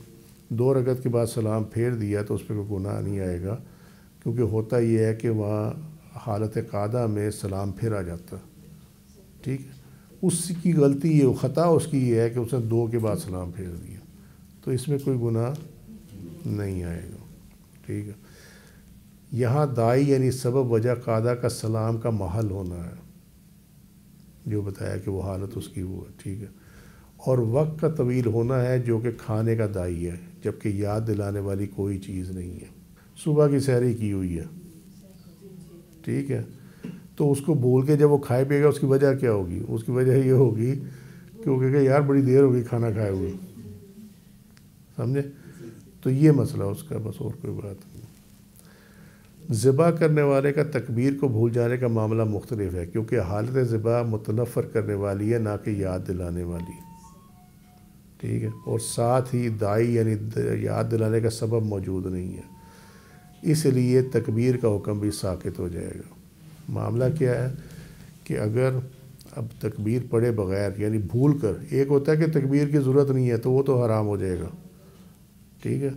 2 رکعت کے بعد سلام پھیر دیا تو اس پہ کوئی گناہ نہیں آئے گا، کیونکہ ہوتا یہ ہے کہ وہاں حالت قعدہ میں سلام پھیرا جاتا، ٹھیک ہے، اس کی غلطی یہ خطا اس کی یہ ہے کہ اس نے 2 کے بعد سلام پھیر دیا، تو اس میں کوئی گناہ نہیں آئے گا، ٹھیک ہے۔ یہاں داعی یعنی سبب وجہ قعدہ کا سلام کا محل ہونا ہے، جو بتایا کہ وہ حالت اس کی وہ ہے، ٹھیک ہے، اور وقت کا طویل ہونا ہے جو کہ کھانے کا داعی ہے، جبکہ یاد دلانے والی کوئی چیز نہیں ہے۔ صبح کی سحری کی ہوئی ہے، ٹھیک ہے، تو اس کو بھول کے جب وہ کھائے پیے گا اس کی وجہ کیا ہوگی؟ اس کی وجہ یہ ہوگی کہ وہ کہے گا یار بڑی دیر ہوگی کھانا کھائے ہوئے، سمجھے؟ تو یہ مسئلہ اس کا، بس اور کوئی بات نہیں۔ ذبح کرنے والے کا تکبیر کو بھول جانے کا معاملہ مختلف ہے کیونکہ حالت ذبح متنفر کرنے والی ہے نہ کہ یاد دلانے والی، ٹھیک ہے، اور ساتھ ہی داعی یعنی یاد دلانے کا سبب موجود نہیں ہے، اس لیے تکبیر کا حکم بھی ساقط ہو جائے گا۔ معاملہ کیا ہے کہ اگر اب تکبیر پڑھے بغیر یعنی بھول کر، ایک ہوتا ہے کہ تکبیر کی ضرورت نہیں ہے تو وہ تو حرام ہو جائے گا، ٹھیک ہے،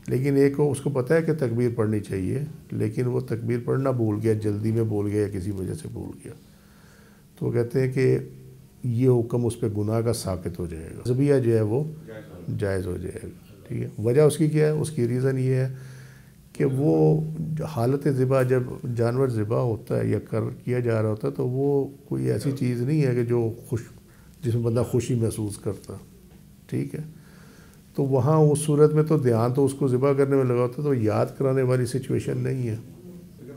لیکن ایک کو اس کو پتہ ہے کہ تکبیر پڑھنی چاہیے لیکن وہ تکبیر پڑھنا بھول گیا، جلدی میں بھول گیا یا کسی وجہ سے بھول گیا، تو وہ کہتے ہیں کہ یہ حکم اس پہ گناہ کا ساقط ہو جائے گا، ذبیحہ جو ہے وہ جائز ہو جائے گا، ٹھیک ہے۔ وجہ اس کی کیا ہے؟ اس کی ریزن یہ ہے کہ وہ حالت ذبح جب جانور ذبح ہوتا ہے یا کیا جا رہا ہوتا ہے تو وہ کوئی ایسی چیز نہیں ہے کہ جو جس میں بندہ خوشی محسوس کرتا، ٹھیک ہے، تو وہاں اس صورت میں تو دھیان تو اس کو ذبح کرنے میں لگا ہوتا ہے، تو یاد کرانے والی سچویشن نہیں ہے،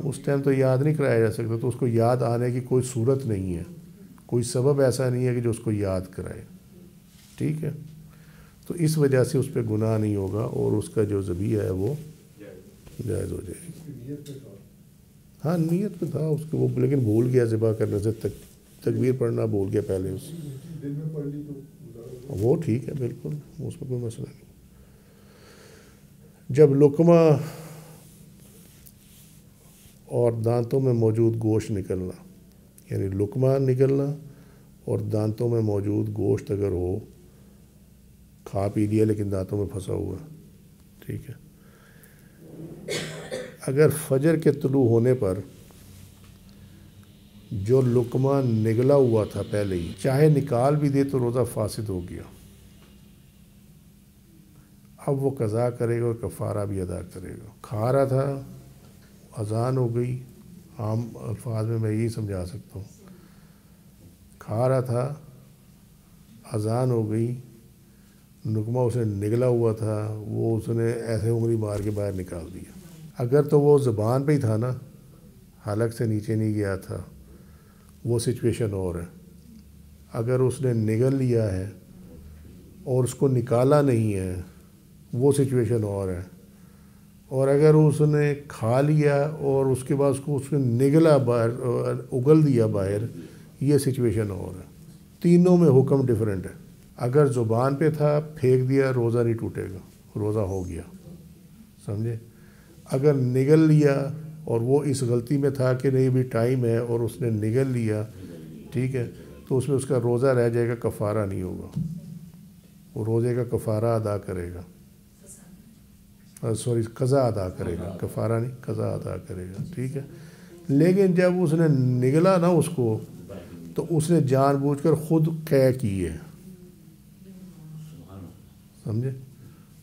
اس ٹائم تو یاد نہیں کرایا جا سکتا، تو اس کو یاد آنے کی کوئی صورت نہیں ہے، کوئی سبب ایسا نہیں ہے کہ جو اس کو یاد کرائے، ٹھیک ہے، تو اس وجہ سے اس پہ گناہ نہیں ہوگا اور اس کا جو ذبیحہ ہے وہ جائز ہو جائے گی۔ ہاں نیت میں تھا اس کو، وہ لیکن بھول گیا ذبح کرنے سے، تکبیر پڑھنا بھول گیا پہلے اس، وہ ٹھیک ہے بالکل، اس میں کوئی مسئلہ نہیں۔ جب لقمہ اور دانتوں میں موجود گوشت نکلنا، یعنی لقمہ نکلنا اور دانتوں میں موجود گوشت اگر ہو، کھا پی لیا لیکن دانتوں میں پھنسا ہوا، ٹھیک ہے، اگر فجر کے طلوع ہونے پر جو لقمہ نگلا ہوا تھا پہلے ہی چاہے نکال بھی دے تو روزہ فاسد ہو گیا، اب وہ قضا کرے گا اور کفارہ بھی ادا کرے گا۔ کھا رہا تھا، اذان ہو گئی، عام الفاظ میں یہی سمجھا سکتا ہوں، کھا رہا تھا، اذان ہو گئی، لقمہ اسے نگلا ہوا تھا، وہ اس نے ایسے انگلی مار کے باہر نکال دیا، اگر تو وہ زبان پہ ہی تھا نا، حلق سے نیچے نہیں گیا تھا، وہ سچویشن اور ہے۔ اگر اس نے نگل لیا ہے اور اس کو نکالا نہیں ہے، وہ سچویشن اور ہے، اور اگر اس نے کھا لیا اور اس کے بعد اس نے نگلا باہر، اگل دیا باہر، یہ سچویشن اور ہے، تینوں میں حکم ڈیفرنٹ ہے۔ اگر زبان پہ تھا پھینک دیا، روزہ نہیں ٹوٹے گا، روزہ ہو گیا، سمجھے؟ اگر نگل لیا اور وہ اس غلطی میں تھا کہ نہیں بھی ٹائم ہے اور اس نے نگل لیا، ٹھیک ہے، تو اس میں اس کا روزہ رہ جائے گا، کفارہ نہیں ہوگا، وہ روزے کا کفارہ ادا کرے گا، سوری قضا ادا کرے گا، کفارہ نہیں، قضا ادا کرے گا، ٹھیک ہے۔ لیکن جب اس نے نگلا نا اس کو، تو اس نے جان بوجھ کر خود قے کی ہے، سمجھے؟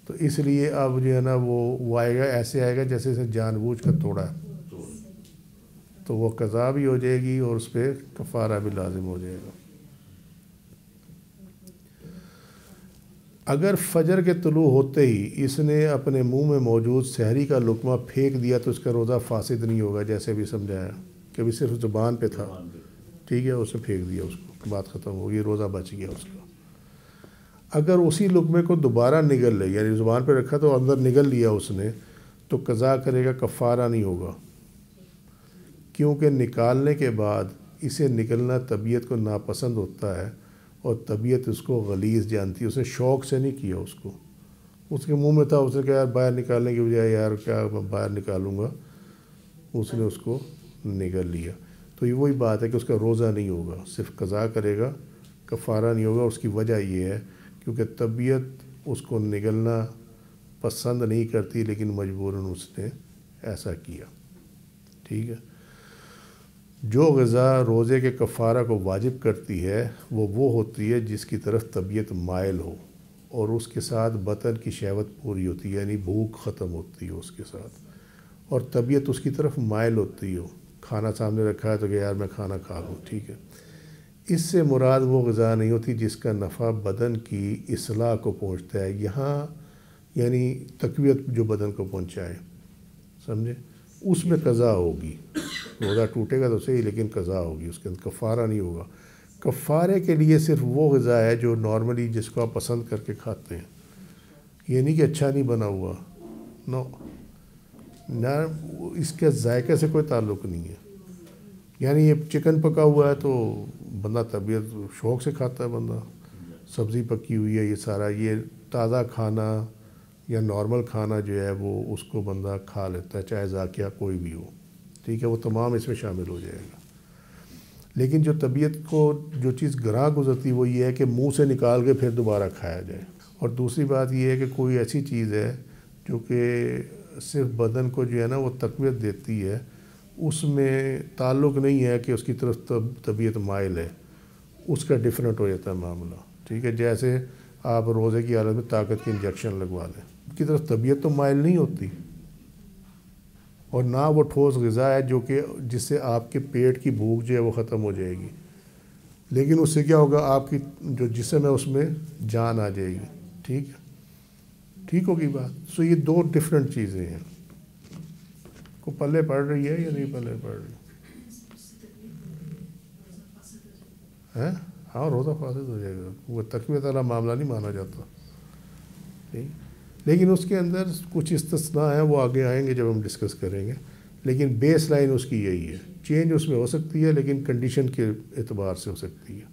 تو اس لیے اب جو ہے نا وہ آئے گا، ایسے آئے گا جیسے اس نے جان بوجھ کر توڑا ہے، تو وہ قضا بھی ہو جائے گی اور اس پہ کفارہ بھی لازم ہو جائے گا۔ اگر فجر کے طلوع ہوتے ہی اس نے اپنے منہ میں موجود سحری کا لقمہ پھینک دیا تو اس کا روزہ فاسد نہیں ہوگا، جیسے بھی سمجھایا کہ ابھی صرف زبان پہ تھا، ٹھیک ہے، اس نے پھینک دیا، اس کو بات ختم ہوگی، روزہ بچ گیا اس کا۔ اگر اسی لقمے کو دوبارہ نگل لے، یعنی زبان پہ رکھا تو اندر نگل لیا اس نے، تو قضا کرے گا، کفارہ نہیں ہوگا، کیونکہ نکالنے کے بعد اسے نکلنا طبیعت کو ناپسند ہوتا ہے اور طبیعت اس کو غلیظ جانتی ہے، اس نے شوق سے نہیں کیا، اس کے منہ میں تھا، اس نے کہا یار باہر نکالنے کی بجائے یار کیا میں باہر نکالوں گا، اس نے اس کو نگل لیا، تو یہ وہی بات ہے کہ اس کا روزہ نہیں ہوگا، صرف قضا کرے گا، کفارہ نہیں ہوگا۔ اس کی وجہ یہ ہے کیونکہ طبیعت اس کو نگلنا پسند نہیں کرتی، لیکن مجبوراً اس نے ایسا کیا، ٹھیک ہے۔ جو غذا روزے کے کفارہ کو واجب کرتی ہے وہ ہوتی ہے جس کی طرف طبیعت مائل ہو اور اس کے ساتھ بطن کی شہوت پوری ہوتی ہے، یعنی بھوک ختم ہوتی ہے اس کے ساتھ، اور طبیعت اس کی طرف مائل ہوتی ہو، کھانا سامنے رکھا ہے تو کہ یار میں کھانا کھا لوں، ٹھیک ہے۔ اس سے مراد وہ غذا نہیں ہوتی جس کا نفع بدن کی اصلاح کو پہنچتا ہے، یہاں یعنی تقویت جو بدن کو پہنچائے، سمجھے، اس میں قضا ہوگی، روزہ ٹوٹے گا تو صحیح لیکن قضا ہوگی، اس کے اندر کفارہ نہیں ہوگا۔ کفارے کے لیے صرف وہ غذا ہے جو نارملی جس کو آپ پسند کر کے کھاتے ہیں، یہ نہیں کہ اچھا نہیں بنا ہوا، نو، نہ اس کے ذائقے سے کوئی تعلق نہیں ہے، یعنی یہ چکن پکا ہوا ہے تو بندہ طبیعت شوق سے کھاتا ہے، بندہ سبزی پکی ہوئی ہے، یہ سارا یہ تازہ کھانا یا نارمل کھانا جو ہے وہ اس کو بندہ کھا لیتا ہے، چاہے ذائقہ کوئی بھی ہو، ٹھیک ہے، وہ تمام اس میں شامل ہو جائے گا۔ لیکن جو طبیعت کو جو چیز گراں گزرتی وہ یہ ہے کہ منہ سے نکال کے پھر دوبارہ کھایا جائے، اور دوسری بات یہ ہے کہ کوئی ایسی چیز ہے جو کہ صرف بدن کو جو ہے نا وہ تقویت دیتی ہے، اس میں تعلق نہیں ہے کہ اس کی طرف طبیعت مائل ہے، اس کا ڈیفرنٹ ہو جاتا ہے معاملہ، ٹھیک ہے۔ جیسے آپ روزے کی حالت میں طاقت کی انجیکشن لگوا لیں، اس کی طرف طبیعت تو مائل نہیں ہوتی، اور نہ وہ ٹھوس غذا ہے جو کہ جس سے آپ کے پیٹ کی بھوک جو ہے وہ ختم ہو جائے گی، لیکن اس سے کیا ہوگا، آپ کی جو جسم ہے اس میں جان آ جائے گی، ٹھیک ہے، ٹھیک ہوگی بات۔ سو یہ دو ڈفرینٹ چیزیں ہیں، کو پلے پڑ رہی ہے یا نہیں پلے پڑ رہی ہے؟ ہاں روزہ فاسد ہو جائے گا، وہ تقویت والا معاملہ نہیں مانا جاتا، ٹھیک، لیکن اس کے اندر کچھ استثناء ہیں، وہ آگے آئیں گے جب ہم ڈسکس کریں گے، لیکن بیس لائن اس کی یہی ہے، چینج اس میں ہو سکتی ہے لیکن کنڈیشن کے اعتبار سے ہو سکتی ہے۔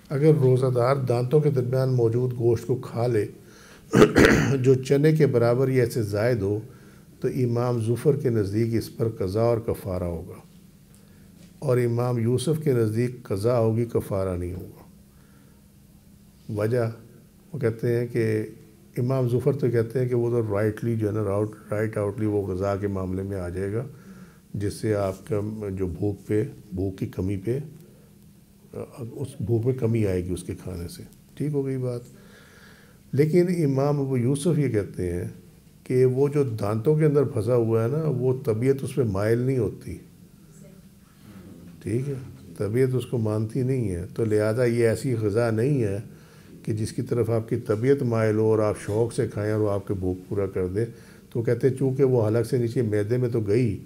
اگر روزہ دار دانتوں کے درمیان موجود گوشت کو کھا لے جو چنے کے برابر یا ایسے زائد ہو تو امام ظفر کے نزدیک اس پر قضا اور کفارہ ہوگا، اور امام یوسف کے نزدیک قضا ہوگی، کفارہ نہیں ہوگا۔ وجہ وہ کہتے ہیں کہ امام ظفر تو کہتے ہیں کہ وہ تو رائٹلی جو ہے نا رائٹ آؤٹلی وہ غذا کے معاملے میں آ جائے گا جس سے آپ کا جو بھوک کی کمی پہ اس بھوک میں کمی آئے گی اس کے کھانے سے، ٹھیک ہو گئی بات۔ لیکن امام ابو یوسف یہ کہتے ہیں کہ وہ جو دانتوں کے اندر پھنسا ہوا ہے نا وہ طبیعت اس پہ مائل نہیں ہوتی، ٹھیک ہے، طبیعت اس کو مانتی نہیں ہے، تو لہٰذا یہ ایسی غذا نہیں ہے کہ جس کی طرف آپ کی طبیعت مائل ہو اور آپ شوق سے کھائیں اور وہ آپ کے بھوک پورا کر دے، تو کہتے ہیں چونکہ وہ حلق سے نیچے معدے میں تو گئی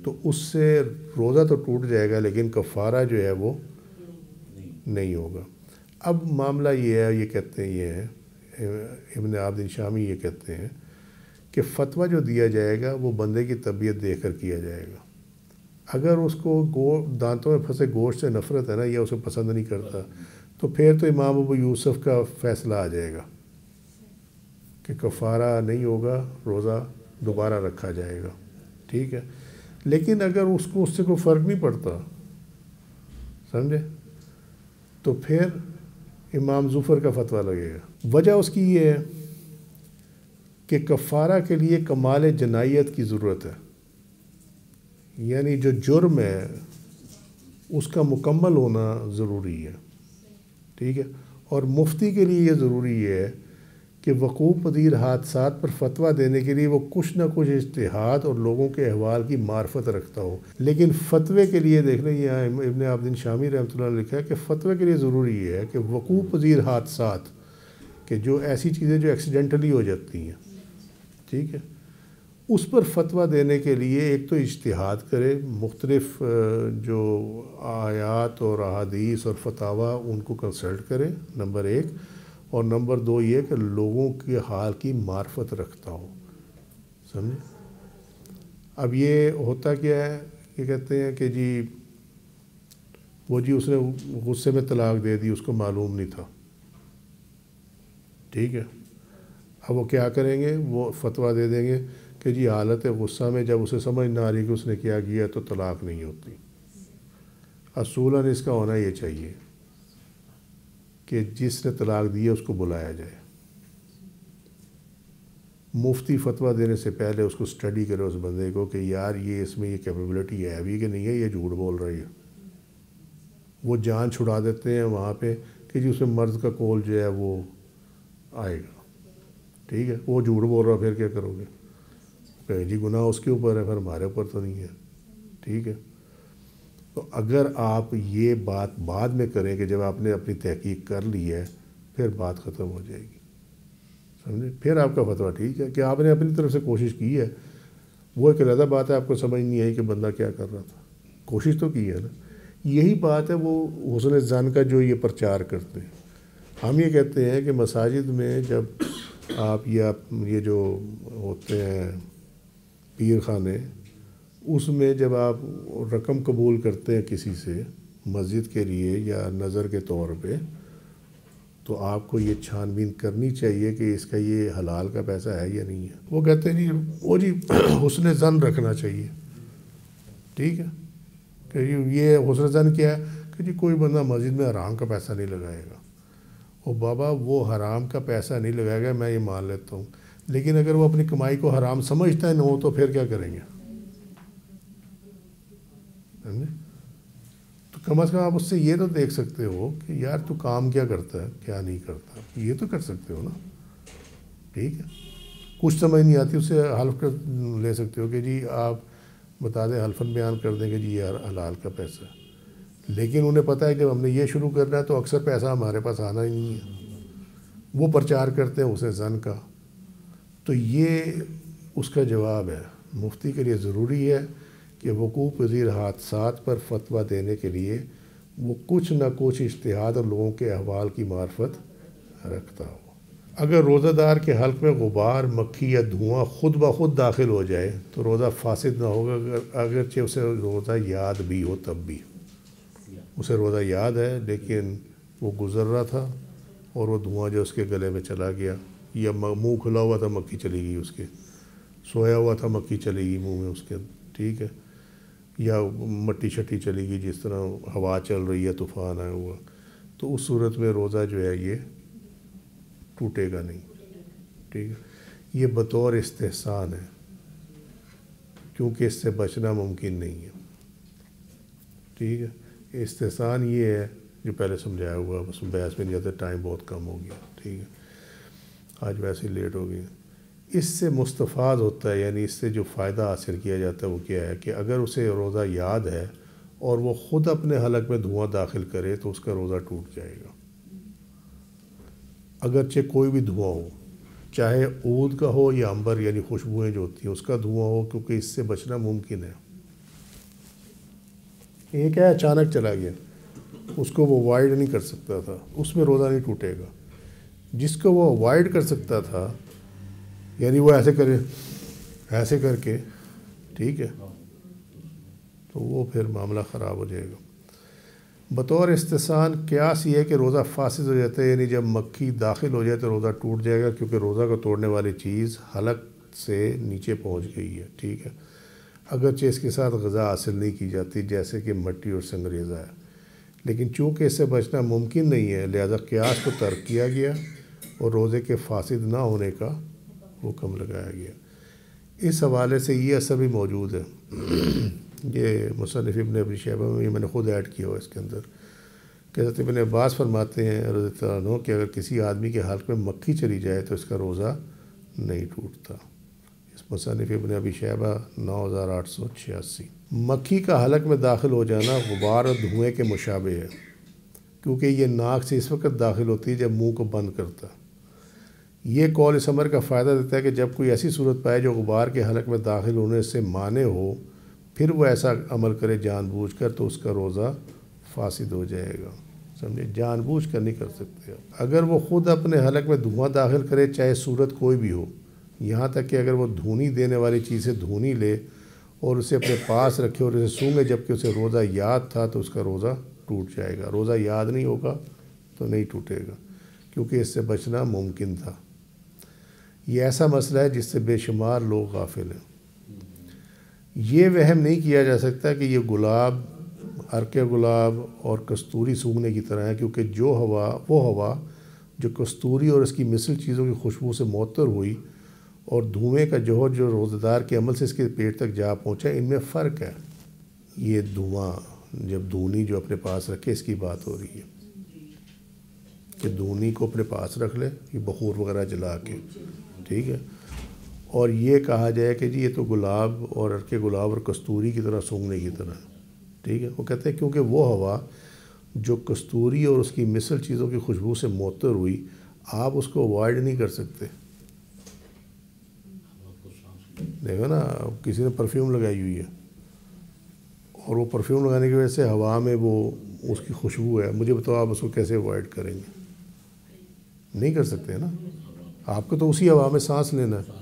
تو اس سے روزہ تو ٹوٹ جائے گا لیکن کفارہ جو ہے وہ نہیں ہوگا۔ اب معاملہ یہ ہے، یہ کہتے ہیں، یہ ہے ابن عابدین شامی یہ کہتے ہیں کہ فتویٰ جو دیا جائے گا وہ بندے کی طبیعت دیکھ کر کیا جائے گا۔ اگر اس کو دانتوں میں پھنسے گوشت سے نفرت ہے نا یا اسے پسند نہیں کرتا تو پھر تو امام ابو یوسف کا فیصلہ آ جائے گا کہ کفارہ نہیں ہوگا، روزہ دوبارہ رکھا جائے گا، ٹھیک ہے۔ لیکن اگر اس کو اس سے کوئی فرق نہیں پڑتا، سمجھے، تو پھر امام ظفر کا فتویٰ لگے گا۔ وجہ اس کی یہ ہے کہ کفارہ کے لیے کمال جنائیت کی ضرورت ہے، یعنی جو جرم ہے اس کا مکمل ہونا ضروری ہے، ٹھیک ہے۔ اور مفتی کے لیے یہ ضروری ہے کہ وقوع پذیر حادثات پر فتویٰ دینے کے لیے وہ کچھ نہ کچھ اجتہاد اور لوگوں کے احوال کی معرفت رکھتا ہو۔ لیکن فتوے کے لیے دیکھ لیں، یہاں ابن عابدین شامی رحمۃ اللہ نے لکھا ہے کہ فتوے کے لیے ضروری ہے کہ وقوع پذیر حادثات، کہ جو ایسی چیزیں جو ایکسیڈنٹلی ہو جاتی ہیں، ٹھیک ہے، اس پر فتویٰ دینے کے لیے ایک تو اجتہاد کرے، مختلف جو آیات اور احادیث اور فتاویٰ ان کو کنسلٹ کرے، نمبر ایک، اور نمبر دو یہ کہ لوگوں کے حال کی معرفت رکھتا ہو، سمجھے۔ اب یہ ہوتا کیا ہے کہ کہتے ہیں کہ جی وہ جی اس نے غصے میں طلاق دے دی، اس کو معلوم نہیں تھا، ٹھیک ہے۔ اب وہ کیا کریں گے، وہ فتویٰ دے دیں گے کہ جی حالت غصہ میں جب اسے سمجھ نہ آ رہی کہ اس نے کیا کیا تو طلاق نہیں ہوتی۔ اصولاً اس کا ہونا یہ چاہیے کہ جس نے طلاق دی ہے اس کو بلایا جائے، مفتی فتویٰ دینے سے پہلے اس کو اسٹڈی کرے اس بندے کو کہ یار یہ اس میں یہ کیپیبلٹی ہے بھی کہ نہیں ہے، یہ جھوٹ بول رہی ہے۔ وہ جان چھڑا دیتے ہیں وہاں پہ کہ جی اس میں مرد کا کول جو ہے وہ آئے گا، ٹھیک ہے، وہ جھوٹ بول رہا، پھر کیا کرو گے، کہ جی گناہ اس کے اوپر ہے، پھر ہمارے اوپر تو نہیں ہے، ٹھیک ہے۔ تو اگر آپ یہ بات بعد میں کریں کہ جب آپ نے اپنی تحقیق کر لی ہے، پھر بات ختم ہو جائے گی، سمجھے۔ پھر آپ کا فتویٰ ٹھیک ہے کہ آپ نے اپنی طرف سے کوشش کی ہے، وہ ایک علیحدہ بات ہے، آپ کو سمجھ نہیں آئی کہ بندہ کیا کر رہا تھا، کوشش تو کی ہے نا۔ یہی بات ہے وہ حسن ظن کا جو یہ پرچار کرتے ہیں۔ ہم یہ کہتے ہیں کہ مساجد میں جب آپ یہ جو ہوتے ہیں پیر خانے، اس میں جب آپ رقم قبول کرتے ہیں کسی سے مسجد کے لیے یا نظر کے طور پہ، تو آپ کو یہ چھان بین کرنی چاہیے کہ اس کا یہ حلال کا پیسہ ہے یا نہیں ہے۔ وہ کہتے ہیں جی وہ جی حسن ظن رکھنا چاہیے، ٹھیک ہے، کہ یہ حسن ظن کیا ہے کہ جی کوئی بندہ مسجد میں حرام کا پیسہ نہیں لگائے گا۔ او بابا وہ حرام کا پیسہ نہیں لگائے گا، میں یہ مان لیتا ہوں، لیکن اگر وہ اپنی کمائی کو حرام سمجھتا ہے نہ ہو تو پھر کیا کریں گے، تو کم از کم آپ اس سے یہ تو دیکھ سکتے ہو کہ یار تو کام کیا کرتا ہے کیا نہیں کرتا، یہ تو کر سکتے ہو نا، ٹھیک ہے۔ کچھ سمجھ نہیں آتی، اس سے حلف کر لے سکتے ہو کہ جی آپ بتا دیں، حلفاً بیان کر دیں کہ جی یہ حلال کا پیسہ ہے، لیکن انہیں پتہ ہے کہ جب ہم نے یہ شروع کرنا ہے تو اکثر پیسہ ہمارے پاس آنا ہی نہیں ہے، وہ پرچار کرتے ہیں اسے ظن کا۔ تو یہ اس کا جواب ہے، مفتی کے لیے ضروری ہے کہ وقوع پذیر حادثات پر فتویٰ دینے کے لیے وہ کچھ نہ کچھ اجتہاد اور لوگوں کے احوال کی معرفت رکھتا ہو۔ اگر روزہ دار کے حلق میں غبار، مکھی یا دھواں خود بخود داخل ہو جائے تو روزہ فاسد نہ ہوگا، اگرچہ اسے روزہ یاد بھی ہو تب بھی۔ اسے روزہ یاد ہے لیکن وہ گزر رہا تھا اور وہ دھواں جو اس کے گلے میں چلا گیا، یا منہ کھلا ہوا تھا مکھی چلی گئی اس کے، سویا ہوا تھا مکھی چلی گئی منہ میں اس کے، ٹھیک ہے، یا مٹی شٹی چلی گئی، جس طرح ہوا چل رہی ہے، طوفان آیا ہوا، تو اس صورت میں روزہ جو ہے یہ ٹوٹے گا نہیں، ٹھیک ہے۔ یہ بطور استحسان ہے کیونکہ اس سے بچنا ممکن نہیں ہے، ٹھیک ہے۔ استحسان یہ ہے جو پہلے سمجھایا ہوا، بس بحث میں نہیں جاتے، ٹائم بہت کم ہو گیا، ٹھیک ہے، آج ویسے ہی لیٹ ہو گئی۔ اس سے مستفاد ہوتا ہے، یعنی اس سے جو فائدہ حاصل کیا جاتا ہے وہ کیا ہے کہ اگر اسے روزہ یاد ہے اور وہ خود اپنے حلق میں دھواں داخل کرے تو اس کا روزہ ٹوٹ جائے گا، اگرچہ کوئی بھی دھواں ہو، چاہے عود کا ہو یا عنبر یعنی خوشبوئیں جو ہوتی ہیں اس کا دھواں ہو، کیونکہ اس سے بچنا ممکن ہے۔ ایک ہے اچانک چلا گیا، اس کو وہ اوائڈ نہیں کر سکتا تھا، اس میں روزہ نہیں ٹوٹے گا۔ جس کو وہ اوائڈ کر سکتا تھا، یعنی وہ ایسے کرے، ایسے کر کے، ٹھیک ہے، تو وہ پھر معاملہ خراب ہو جائے گا۔ بطور استحسان قیاس یہ ہے کہ روزہ فاسد ہو جاتا ہے، یعنی جب مکھی داخل ہو جائے تو روزہ ٹوٹ جائے گا، کیونکہ روزہ کو توڑنے والی چیز حلق سے نیچے پہنچ گئی ہے، ٹھیک ہے، اگرچہ اس کے ساتھ غذا حاصل نہیں کی جاتی جیسے کہ مٹی اور سنگریزہ ہے، لیکن چونکہ اس سے بچنا ممکن نہیں ہے لہذا قیاس کو ترک کیا گیا اور روزے کے فاسد نہ ہونے کا حکم لگایا گیا۔ اس حوالے سے یہ اثر بھی موجود ہے، یہ مصنف ابن ابی شیبہ میں، یہ میں نے خود ایڈ کیا ہوا اس کے اندر، کہ حضرت ابن عباس فرماتے ہیں رضی اللہ عنہ کہ اگر کسی آدمی کے حلق میں مکھی چلی جائے تو اس کا روزہ نہیں ٹوٹتا۔ اس مصنف ابن ابی شیبہ 9886۔ مکھی کا حلق میں داخل ہو جانا غبار اور دھوئیں کے مشابہ ہے، کیونکہ یہ ناک سے اس وقت داخل ہوتی ہے جب منہ کو بند کرتا۔ یہ قول اس امر کا فائدہ دیتا ہے کہ جب کوئی ایسی صورت پائے جو غبار کے حلق میں داخل ہونے سے مانع ہو، پھر وہ ایسا عمل کرے جان بوجھ کر، تو اس کا روزہ فاسد ہو جائے گا۔ سمجھے، جان بوجھ کر نہیں کر سکتے۔ اگر وہ خود اپنے حلق میں دھواں داخل کرے، چاہے صورت کوئی بھی ہو، یہاں تک کہ اگر وہ دھونی دینے والی چیز سے دھونی لے اور اسے اپنے پاس رکھے اور اسے سونگے جبکہ اسے روزہ یاد تھا، تو اس کا روزہ ٹوٹ جائے گا۔ روزہ یاد نہیں ہوگا تو نہیں ٹوٹے گا، کیونکہ اس سے بچنا ممکن تھا۔ یہ ایسا مسئلہ ہے جس سے بے شمار لوگ غافل ہیں۔ یہ وہم نہیں کیا جا سکتا کہ یہ گلاب، عرق گلاب اور کستوری سونگھنے کی طرح ہے، کیونکہ وہ ہوا جو کستوری اور اس کی مثل چیزوں کی خوشبو سے معطر ہوئی اور دھوئیں کا جوہر جو روزہ دار کے عمل سے اس کے پیٹ تک جا پہنچا، ان میں فرق ہے۔ یہ دھواں جب دھونی جو اپنے پاس رکھے، اس کی بات ہو رہی ہے کہ دھونی کو اپنے پاس رکھ لے، یہ بخور وغیرہ جلا کے، ٹھیک ہے، اور یہ کہا جائے کہ جی یہ تو گلاب اور عرق گلاب اور کستوری کی طرح سونگھنے کی طرح، ٹھیک ہے۔ وہ کہتے ہیں کیونکہ وہ ہوا جو کستوری اور اس کی مثل چیزوں کی خوشبو سے معطر ہوئی، آپ اس کو اوائڈ نہیں کر سکتے۔ دیکھو نا، کسی نے پرفیوم لگائی ہوئی ہے اور وہ پرفیوم لگانے کی وجہ سے ہوا میں وہ اس کی خوشبو ہے، مجھے بتاؤ آپ اس کو کیسے اوائڈ کریں گے؟ نہیں کر سکتے نا، آپ کو تو اسی ہوا میں سانس لینا ہے۔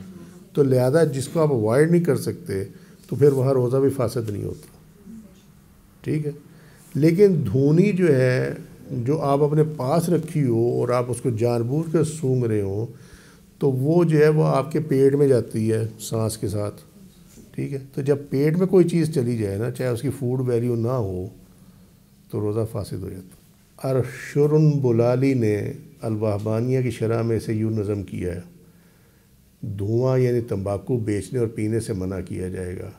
تو لہذا جس کو آپ اوائڈ نہیں کر سکتے تو پھر وہاں روزہ بھی فاسد نہیں ہوتا، ٹھیک ہے۔ لیکن دھونی جو ہے، جو آپ اپنے پاس رکھی ہو اور آپ اس کو جان بوجھ کر سونگھ رہے ہو، تو وہ جو ہے وہ آپ کے پیٹ میں جاتی ہے سانس کے ساتھ، ٹھیک ہے۔ تو جب پیٹ میں کوئی چیز چلی جائے نا، چاہے اس کی فوڈ ویلیو نہ ہو، تو روزہ فاسد ہو جاتا۔ ارشرن بلالی نے الوہبانیہ کی شرح میں اسے یوں نظم کیا ہے: دھواں یعنی تمباکو بیچنے اور پینے سے منع کیا جائے گا،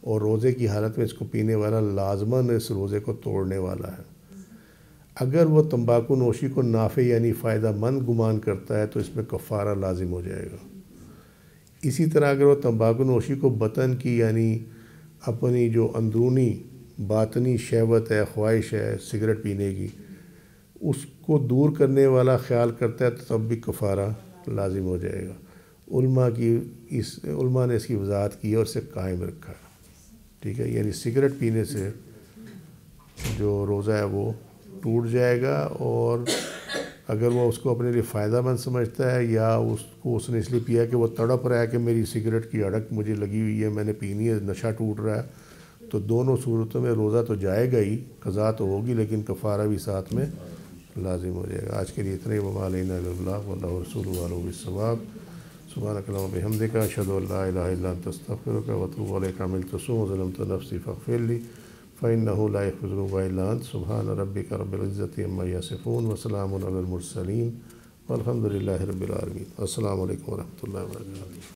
اور روزے کی حالت میں اس کو پینے والا لازماً اس روزے کو توڑنے والا ہے۔ اگر وہ تمباکو نوشی کو نافع یعنی فائدہ مند گمان کرتا ہے تو اس میں کفارہ لازم ہو جائے گا۔ اسی طرح اگر وہ تمباکو نوشی کو بطن کی یعنی اپنی جو اندرونی باطنی شہوت ہے، خواہش ہے سگریٹ پینے کی، اس کو دور کرنے والا خیال کرتا ہے تو تب بھی کفارہ لازم ہو جائے گا۔ علماء نے اس کی وضاحت کی اور اسے قائم رکھا ہے، ٹھیک ہے۔ یعنی سگریٹ پینے سے جو روزہ ہے وہ ٹوٹ جائے گا، اور اگر وہ اس کو اپنے لیے فائدہ مند سمجھتا ہے یا اس نے اس لیے پیا کہ وہ تڑپ رہا ہے کہ میری سگریٹ کی اڑک مجھے لگی ہوئی ہے، میں نے پینی ہے، نشہ ٹوٹ رہا ہے، تو دونوں صورتوں میں روزہ تو جائے گا ہی، قضا تو ہوگی، لیکن کفارہ بھی ساتھ میں لازم ہو جائے گا۔ آج کے لیے اتنا ہی، وما علینا الا البلاغ واللہ ورسولہ اعلم بالصواب۔ سبحانک اللہم وبحمدک، اشہد ان لا الہ الا انت، استغفرک واتوب الیک۔ عملت سوءا وظلمت نفسی فاغفر لی فإنہ لا یغفر الذنوب الا انت۔ سبحان ربک رب العزۃ عما یصفون وسلام علی المرسلین والحمد للہ رب العالمین۔ السلام علیکم ورحمۃ اللہ وبرکاتہ۔